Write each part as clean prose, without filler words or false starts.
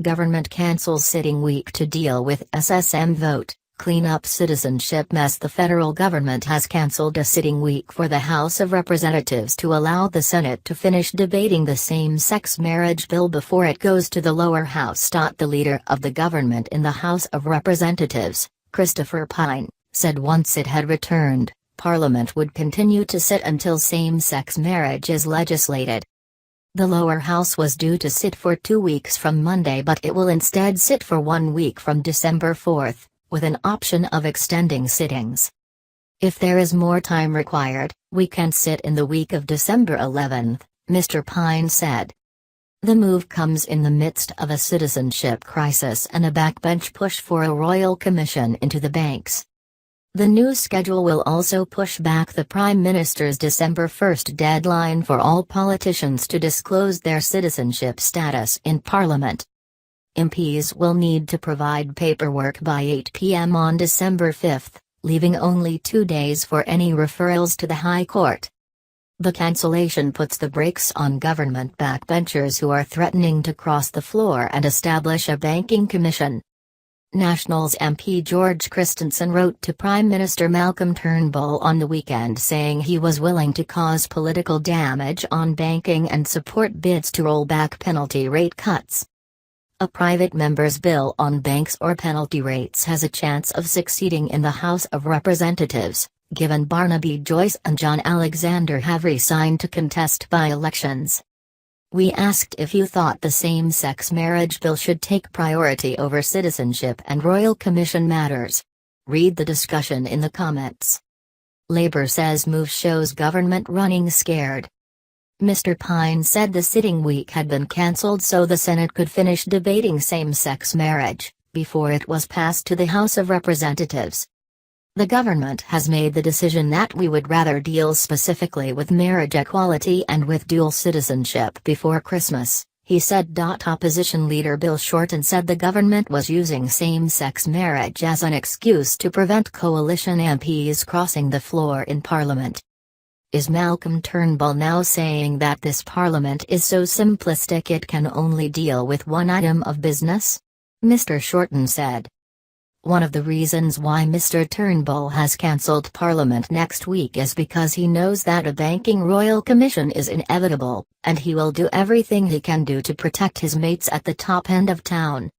Government cancels sitting week to deal with SSM vote, clean up citizenship mess. The federal government has canceled a sitting week for the House of Representatives to allow the Senate to finish debating the same-sex marriage bill before it goes to the lower house. The leader of the government in the House of Representatives, Christopher Pine, said once it had returned, Parliament would continue to sit until same-sex marriage is legislated. The lower house was due to sit for 2 weeks from Monday, but it will instead sit for 1 week from December 4, with an option of extending sittings. If there is more time required, we can sit in the week of December 11, Mr. Pine said. The move comes in the midst of a citizenship crisis and a backbench push for a royal commission into the banks. The new schedule will also push back the Prime Minister's December 1 deadline for all politicians to disclose their citizenship status in Parliament. MPs will need to provide paperwork by 8 p.m. on December 5, leaving only 2 days for any referrals to the High Court. The cancellation puts the brakes on government backbenchers who are threatening to cross the floor and establish a banking commission. Nationals MP George Christensen wrote to Prime Minister Malcolm Turnbull on the weekend saying he was willing to cause political damage on banking and support bids to roll back penalty rate cuts. A private member's bill on banks or penalty rates has a chance of succeeding in the House of Representatives, given Barnaby Joyce and John Alexander have resigned to contest by-elections. We asked if you thought the same-sex marriage bill should take priority over citizenship and royal commission matters. Read the discussion in the comments. Labour says move shows government running scared. Mr. Pine said the sitting week had been cancelled so the Senate could finish debating same-sex marriage, before it was passed to the House of Representatives. The government has made the decision that we would rather deal specifically with marriage equality and with dual citizenship before Christmas, he said. Opposition leader Bill Shorten said the government was using same-sex marriage as an excuse to prevent coalition MPs crossing the floor in Parliament. Is Malcolm Turnbull now saying that this Parliament is so simplistic it can only deal with one item of business? Mr. Shorten said. One of the reasons why Mr. Turnbull has cancelled Parliament next week is because he knows that a banking royal commission is inevitable, and he will do everything he can do to protect his mates at the top end of town.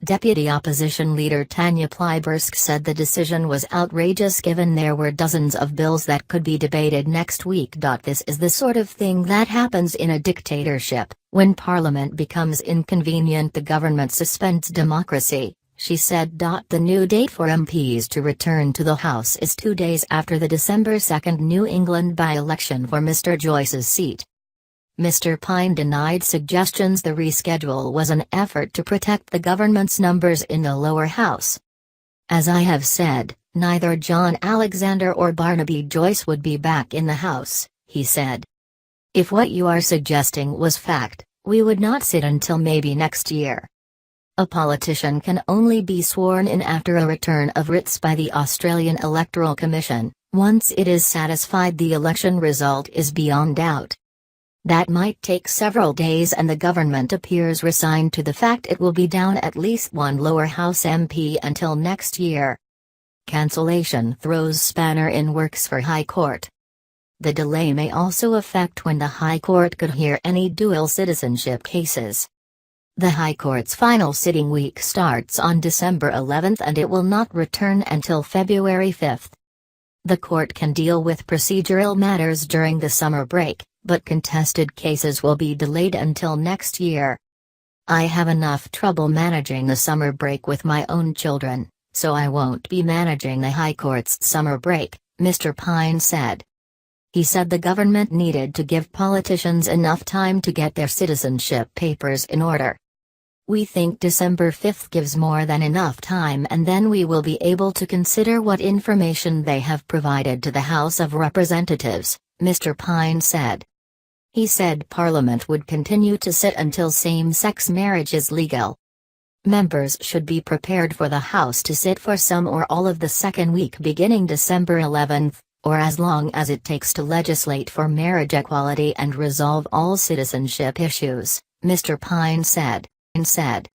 Deputy Opposition Leader Tanya Plibersk said the decision was outrageous given there were dozens of bills that could be debated next week. This is the sort of thing that happens in a dictatorship. When Parliament becomes inconvenient, the government suspends democracy, she said. The new date for MPs to return to the House is 2 days after the December 2 New England by-election for Mr. Joyce's seat. Mr. Pine denied suggestions the reschedule was an effort to protect the government's numbers in the lower house. As I have said, neither John Alexander or Barnaby Joyce would be back in the House, he said. If what you are suggesting was fact, we would not sit until maybe next year. A politician can only be sworn in after a return of writs by the Australian Electoral Commission. Once it is satisfied the election result is beyond doubt. That might take several days, and the government appears resigned to the fact it will be down at least one lower house MP until next year. Cancellation throws spanner in works for High Court. The delay may also affect when the High Court could hear any dual citizenship cases. The High Court's final sitting week starts on December 11 and it will not return until February 5. The court can deal with procedural matters during the summer break, but contested cases will be delayed until next year. I have enough trouble managing the summer break with my own children, so I won't be managing the High Court's summer break, Mr. Pine said. He said the government needed to give politicians enough time to get their citizenship papers in order. We think December 5 gives more than enough time, and then we will be able to consider what information they have provided to the House of Representatives, Mr. Pine said. He said Parliament would continue to sit until same-sex marriage is legal. Members should be prepared for the House to sit for some or all of the second week beginning December 11, or as long as it takes to legislate for marriage equality and resolve all citizenship issues, Mr. Pine said.